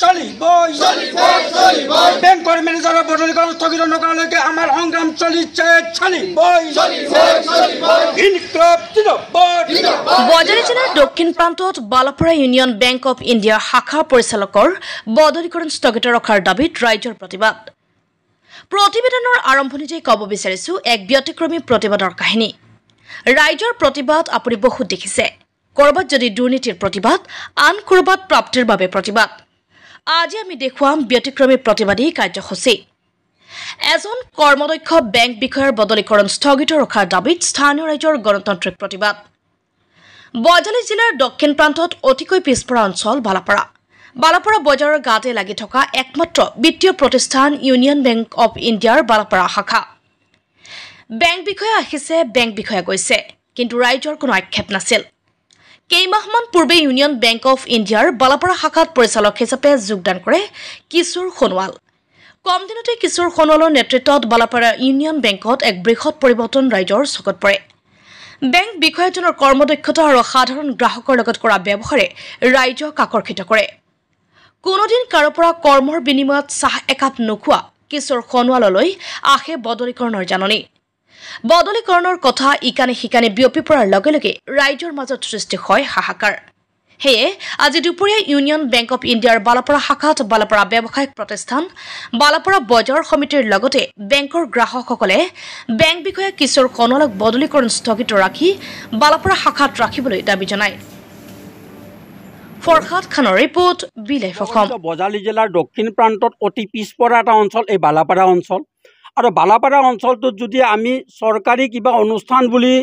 চলিবই বেংকৰ মেনেজাৰৰ বদলিকৰণ স্থগিত নকৰালৈকে আমাৰ সংগ্ৰাম চলিছে চলিবই বজালী জিলাৰ দক্ষিণ প্ৰান্তত বালাপাৰা ইউনিয়ন বেংক অৱ ইণ্ডিয়াৰ শাখাৰ পৰিচালকৰ বদলিকৰণ স্থগিত ৰখাৰ দাবীত ৰাইজৰ প্ৰতিবাদ প্ৰতিবেদনৰ আৰম্ভণিতে ক'ব বিচাৰিছো এক ব্যতিক্ৰমী প্ৰতিবাদৰ কাহিনী ৰাইজৰ প্ৰতিবাদ আপুনি বহুত দেখিছে কৰবাত যদি দুৰ্নীতিৰ প্ৰতিবাদ আন কৰবাত প্ৰাপ্তিৰ বাবে প্ৰতিবাদ আজি আমি দেখুৱাম ব্যতিক্ৰমী প্ৰতিবাদী কাৰ্যসূচী এজন কৰ্মদক্ষ বেংক বিষয়াৰ বদলিকৰণ স্থগিত ৰখাৰ দাবীত স্থানীয় ৰাইজৰ গণতান্ত্ৰিক প্ৰতিবাদ বজালী জিলাৰ দক্ষিণ প্ৰান্তত অতিকৈ পিছপৰা অঞ্চল বালাপাৰা বজাৰৰ গাতে লাগি থকা একমাত্ৰ বিত্তীয় প্ৰতিষ্ঠান ইউনিয়ন বেংক অৱ ইণ্ডিয়াৰ বালাপাৰা শাখা বেংক বিষয়া আহিছে বেংক বিষয়া গৈছে কিন্তু ৰাইজৰ কোনো আক্ষেপ নাছিল কেইমাহমান পূৰ্বে ইউনিয়ন বেংক অৱ ইণ্ডিয়াৰ বালাপাৰা শাখাত পৰিচালক হিচাপে যোগদান কৰে কিশোৰ সোণোৱাল কম দিনতে কিশোৰ সোণোৱালৰ নেতৃত্বত বালাপাৰা ইউনিয়ন বেংকত এক বৃহৎ পৰিৱৰ্তন ৰাইজৰ চকুত পৰে বেংক বিষয়াজনৰ কৰ্মদক্ষতা আৰু সাধাৰণ গ্ৰাহকৰ লগত কৰা ব্যৱহাৰে ৰাইজক আকৰ্ষিত কৰে কোনোদিন কাৰো পৰা কৰ্মৰ বিনিময়ত চাহ একাপ নোখোৱা কিশোৰ সোণোৱাললৈ আহে বদলিকৰণৰ জাননী বদলিকৰণৰ কথা ইকানে সিকানে বিয়পি পৰাৰ লগে লগে ৰাইজৰ মাজত সৃষ্টি হয় হাহাকাৰ হেয়ে আজি দুপৰীয়া ইউনিয়ন বেংক অৱ ইণ্ডিয়াৰ বালাপাৰা শাখাত বালাপাৰা ব্যৱসায়িক প্ৰতিষ্ঠান বালাপাৰা বজাৰ সমিতিৰ লগতে বেংকৰ গ্ৰাহকসকলে বেংক বিষয়া কিশোৰ সোণোৱালক বদলিকৰণ স্থগিত ৰাখি বালাপাৰা শাখাত ৰাখিবলৈ দাবী জনায় ফৰহাদ খানৰ ৰিপৰ্ট বিলাই ফকম বজালী জিলাৰ দক্ষিণ প্ৰান্তত অতি পিছপৰা এটা অঞ্চল এই বালাপাৰা অঞ্চল আৰু বালাপাৰা অঞ্চলটোত যদি আমি চৰকাৰী কিবা অনুষ্ঠান বুলি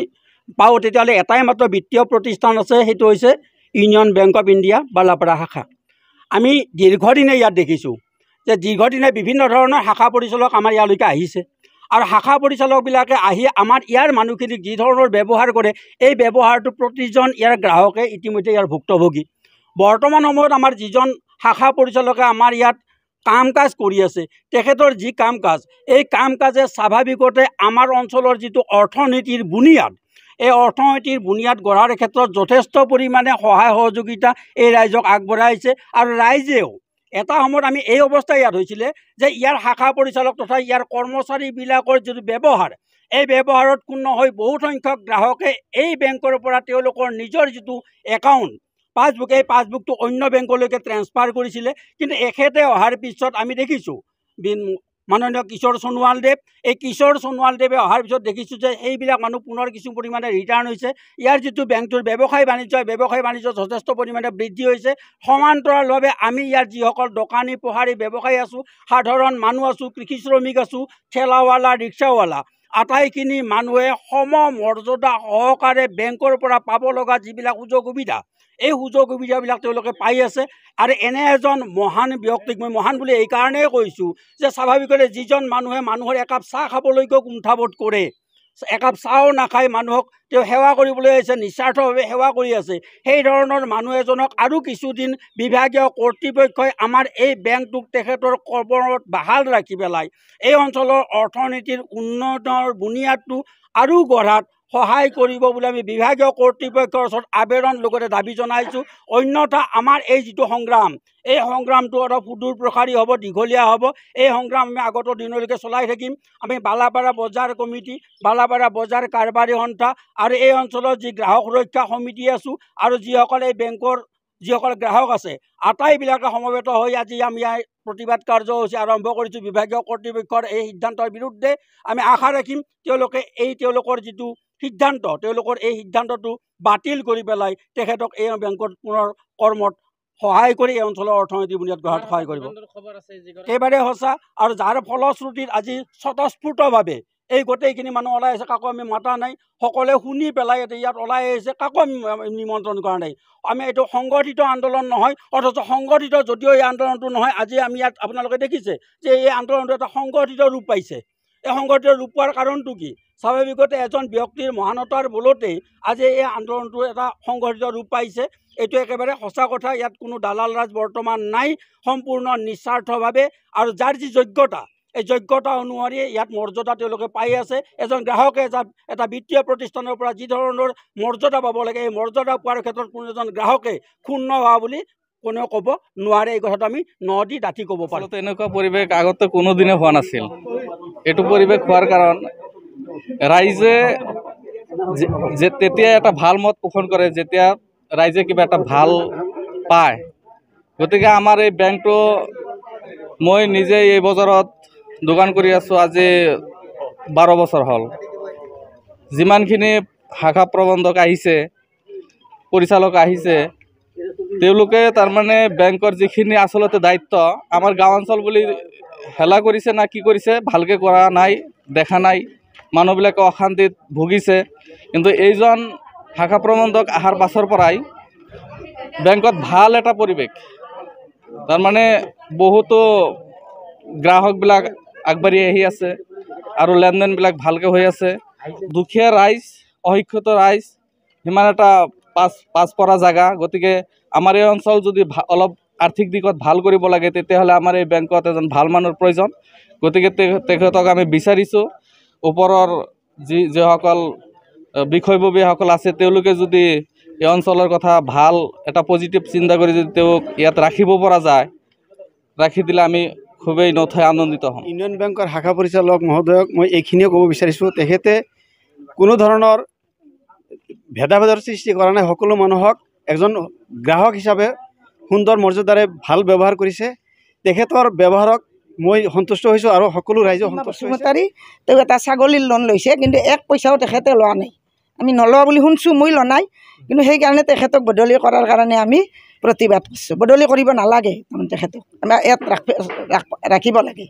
পাওঁ তেতিয়াহ'লে এটাই মাত্ৰ বিত্তীয় প্ৰতিষ্ঠান আছে সেইটো হৈছে union bank of India Balapara শাখা আমি দীৰ্ঘদিনে ইয়াত দেখিছোঁ যে দীৰ্ঘদিনে বিভিন্ন ধৰণৰ শাখা পৰিচালক আমাৰ ইয়ালৈকে আহিছে আৰু শাখা পৰিচালকবিলাকে আহি আমাৰ ইয়াৰ মানুহখিনিক যি ধৰণৰ ব্যৱহাৰ কৰে এই ব্যৱহাৰটো প্ৰতিজন ইয়াৰ গ্ৰাহকে ইতিমধ্যে ইয়াৰ ভুক্তভোগী বৰ্তমান সময়ত আমাৰ যিজন শাখা পৰিচালকে আমাৰ ইয়াত কাম কাজ কৰি আছে তেখেতৰ যি কাম কাজ এই কাম কাজে স্বাভাৱিকতে আমাৰ অঞ্চলৰ যিটো অৰ্থনীতিৰ বুনিয়াদ এই অৰ্থনীতিৰ বুনিয়াদ গঢ়াৰ ক্ষেত্ৰত যথেষ্ট পৰিমাণে সহায় সহযোগিতা এই ৰাইজক আগবঢ়াইছে আৰু ৰাইজেও এটা সময়ত আমি এই অৱস্থা ইয়াত হৈছিলে যে ইয়াৰ শাখা পৰিচালক তথা ইয়াৰ কৰ্মচাৰীবিলাকৰ যিটো ব্যৱহাৰ এই ব্যৱহাৰত ক্ষুণ্ণ হৈ বহুত সংখ্যক গ্ৰাহকে এই বেংকৰ পৰা তেওঁলোকৰ নিজৰ যিটো একাউণ্ট পাছবুক এই পাছবুকটো অন্য বেংকলৈকে ট্ৰেন্সফাৰ কৰিছিলে কিন্তু এখেতে অহাৰ পিছত আমি দেখিছোঁ মাননীয় কিশোৰ সোণোৱালদেৱ এই কিশোৰ সোণোৱালদেৱে অহাৰ পিছত দেখিছোঁ যে এইবিলাক মানুহ পুনৰ কিছু পৰিমাণে ৰিটাৰ্ণ হৈছে ইয়াৰ যিটো বেংকটোৰ ব্যৱসায় বাণিজ্য যথেষ্ট পৰিমাণে বৃদ্ধি হৈছে সমান্তৰালভাৱে আমি ইয়াৰ যিসকল দোকানী পোহাৰী ব্যৱসায়ী আছোঁ সাধাৰণ মানুহ আছোঁ কৃষি শ্ৰমিক আছোঁ ঠেলাৱালা ৰিক্সাৱালা আটাইখিনি মানুহে সমমৰ্যাদা সহকাৰে বেংকৰ পৰা পাব লগা যিবিলাক সুযোগ সুবিধা এই সুযোগ সুবিধাবিলাক তেওঁলোকে পাই আছে আৰু এনে এজন মহান ব্যক্তিক মই মহান বুলি এইকাৰণেই কৈছোঁ যে স্বাভাৱিকতে যিজন মানুহে মানুহৰ একাপ চাহ খাবলৈকেও কুণ্ঠাবোধ কৰে একাপ চাহও নাখায় মানুহক তেওঁ সেৱা কৰিবলৈ আহিছে নিস্বাৰ্থভাৱে সেৱা কৰি আছে সেই ধৰণৰ মানুহ এজনক আৰু কিছুদিন বিভাগীয় কৰ্তৃপক্ষই আমাৰ এই বেংকটোক তেখেতৰ কৰ্মত বাহাল ৰাখি পেলাই এই অঞ্চলৰ অৰ্থনীতিৰ উন্নয়নৰ বুনিয়াদটো আৰু গঢ়াত সহায় কৰিব বুলি আমি বিভাগীয় কৰ্তৃপক্ষৰ ওচৰত আবেদন লগতে দাবী জনাইছোঁ অন্যথা আমাৰ এই যিটো সংগ্ৰাম এই সংগ্ৰামটো অলপ সুদূৰ প্ৰসাৰী হ'ব দীঘলীয়া হ'ব এই সংগ্ৰাম আমি আগতৰ দিনলৈকে চলাই থাকিম আমি বালাপাৰা বজাৰ কমিটি বালাপাৰা বজাৰ কাৰবাৰী সন্থা আৰু এই অঞ্চলৰ যি গ্ৰাহক সুৰক্ষা সমিতি আছোঁ আৰু যিসকল এই বেংকৰ যিসকল গ্ৰাহক আছে আটাইবিলাকে সমবেত হৈ আজি আমি প্ৰতিবাদ কাৰ্যসূচী আৰম্ভ কৰিছোঁ বিভাগীয় কৰ্তৃপক্ষৰ এই সিদ্ধান্তৰ বিৰুদ্ধে আমি আশা ৰাখিম তেওঁলোকৰ যিটো সিদ্ধান্ত তেওঁলোকৰ এই সিদ্ধান্তটো বাতিল কৰি পেলাই তেখেতক এই বেংকত পুনৰ কৰ্মত সহায় কৰি এই অঞ্চলৰ অৰ্থনীতি বুনিয়াদ গঢ়াত সহায় কৰিব একেবাৰে সঁচা আৰু যাৰ ফলশ্ৰুতিত আজি স্বতঃস্ফূৰ্তভাৱে এই গোটেইখিনি মানুহ ওলাই আহিছে কাকো আমি মাতা নাই সকলোৱে শুনি পেলাই ইয়াত ওলাই আহিছে কাকো আমি নিমন্ত্ৰণ কৰা নাই আমি এইটো সংগঠিত আন্দোলন নহয় অথচ সংগঠিত যদিও এই আন্দোলনটো নহয় আজি আমি ইয়াত আপোনালোকে দেখিছে যে এই আন্দোলনটো এটা সংগঠিত ৰূপ পাইছে এই সংগঠিত ৰূপ পোৱাৰ কাৰণটো কি স্বাভাৱিকতে এজন ব্যক্তিৰ মহানতাৰ বলতেই আজি এই আন্দোলনটো এটা সংগঠিত ৰূপ পাইছে এইটো একেবাৰে সঁচা কথা ইয়াত কোনো দালাল ৰাজ বৰ্তমান নাই সম্পূৰ্ণ নিস্বাৰ্থভাৱে আৰু যাৰ যি যোগ্যতা এই যোগ্যতা অনুসৰি ইয়াত মৰ্যাদা তেওঁলোকে পাই আছে এজন গ্ৰাহকে এটা বিত্তীয় প্ৰতিষ্ঠানৰ পৰা যি ধৰণৰ মৰ্যাদা পাব লাগে এই মৰ্যাদা পোৱাৰ ক্ষেত্ৰত কোনো এজন গ্ৰাহকে ক্ষুণ্ণ হোৱা বুলি কোনেও ক'ব নোৱাৰে। এই কথাটো আমি নদী ডাঠি ক'ব পাৰোঁ। আচলতে এনেকুৱা পৰিৱেশ আগতে কোনোদিনে হোৱা নাছিল। এইটো পৰিৱেশ হোৱাৰ কাৰণ ৰাইজে তেতিয়া এটা ভাল মত পোষণ কৰে যেতিয়া ৰাইজে কিবা এটা ভাল পায়। গতিকে আমাৰ এই বেংকটো মই নিজে এই বজাৰত দোকান কৰি আছোঁ আজি 12 বছৰ হ'ল। যিমানখিনি শাখা প্ৰবন্ধক আহিছে, পৰিচালক আহিছে, তেওঁলোকে তাৰমানে বেংকৰ যিখিনি আচলতে দায়িত্ব আমাৰ গাঁও অঞ্চল বুলি হেলা কৰিছে না কি কৰিছে ভালকৈ কৰা নাই, দেখা নাই। মানুহবিলাকে অশান্তিত ভুগিছে। কিন্তু এইজন শাখা প্ৰবন্ধক অহাৰ পাছৰ পৰাই বেংকত ভাল এটা পৰিৱেশ, তাৰমানে বহুতো গ্ৰাহকবিলাক আগবাঢ়ি আহি আছে আৰু লেনদেনবিলাক ভালকৈ হৈ আছে। দুখীয়া ৰাইজ, অশিক্ষিত ৰাইজ, সিমান এটা পাছ পৰা জেগা। গতিকে আমাৰ এই অঞ্চল যদি অলপ আৰ্থিক দিশত ভাল কৰিব লাগে তেতিয়াহ'লে আমাৰ এই বেংকত এজন ভাল মানুহৰ প্ৰয়োজন। গতিকে তেখেতক আমি বিচাৰিছোঁ ওপৰৰ যিসকল বিষয়ববীয়াসকল আছে তেওঁলোকে যদি এই অঞ্চলৰ কথা ভাল এটা পজিটিভ চিন্তা কৰি যদি তেওঁক ইয়াত ৰাখিব পৰা যায়, ৰাখি দিলে আমি খুবেই নথৈ আনন্দিত হ'ম। ইউনিয়ন বেংকৰ শাখা পৰিচালক মহোদয়ক মই এইখিনিয়ে ক'ব বিচাৰিছোঁ, তেখেতে কোনো ধৰণৰ ভেদাভেদৰ সৃষ্টি কৰা নাই। সকলো মানুহক এজন গ্ৰাহক হিচাপে সুন্দৰ মৰ্যাদাৰে ভাল ব্যৱহাৰ কৰিছে। তেখেতৰ ব্যৱহাৰক মই সন্তুষ্ট হৈছোঁ আৰু সকলো ৰাইজে সন্তুষ্ট হৈছে। তেওঁ এটা ছাগলীৰ লোন লৈছে, কিন্তু 1 পইচাও তেখেতে লোৱা নাই। আমি নলোৱা বুলি শুনছোঁ, মই লোৱা নাই। কিন্তু সেইকাৰণে তেখেতক বদলি কৰাৰ কাৰণে আমি প্ৰতিবাদ কৰিছোঁ। বদলি কৰিব নালাগে, তাৰমানে তেখেতক আমাৰ ইয়াত ৰাখিব লাগে।